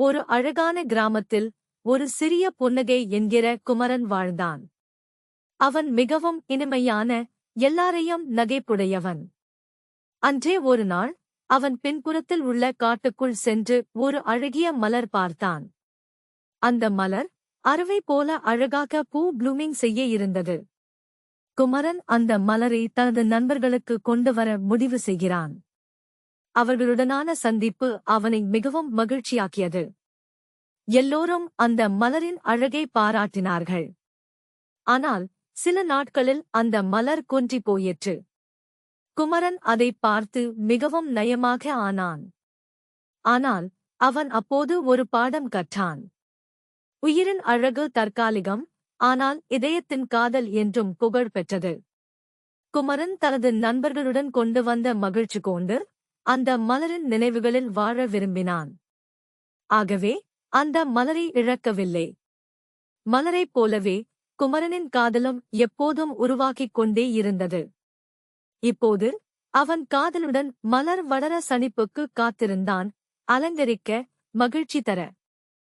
ஒரு அழகான கிராமத்தில் ஒரு சிறிய புன்னகை என்கிற குமரன் வாழ்ந்தான். அவன் மிகவும் இனிமையான, எல்லாரையும் நகைப்புடையவன். அன்றே ஒரு நாள் அவன் பின்புறத்தில் உள்ள காட்டுக்குள் சென்று ஒரு அழகிய மலர் பார்த்தான். அந்த மலர் அருவை போல அழகாக பூ ப்ளூமிங் செய்ய இருந்தது. குமரன் அந்த மலரை தனது நண்பர்களுக்கு கொண்டு வர முடிவு செய்கிறான். அவர்களுடனான சந்திப்பு அவனை மிகவும் மகிழ்ச்சியாக்கியது. எல்லோரும் அந்த மலரின் அழகை பாராட்டினார்கள். ஆனால் சில நாட்களில் அந்த மலர் குன்றிப் போயிற்று. குமரன் அதைப் பார்த்து மிகவும் நயமாக ஆனான். ஆனால் அவன் அப்போது ஒரு பாடம் கற்றான். உயிரின் அழகு தற்காலிகம், ஆனால் இதயத்தின் காதல் என்றும் புகழ் பெற்றது. குமரன் தனது நண்பர்களுடன் கொண்டு வந்த மகிழ்ச்சி கொண்டு அந்த மலரின் நினைவுகளில் வாழ விரும்பினான். ஆகவே அந்த மலரை இழக்கவில்லை. மலரைப் போலவே குமரனின் காதலும் எப்போதும் உருவாக்கிக் கொண்டே இருந்தது. இப்போது அவன் காதலுடன் மலர் வளர சனிப்புக்கு காத்திருந்தான், அலங்கரிக்க, மகிழ்ச்சி தர.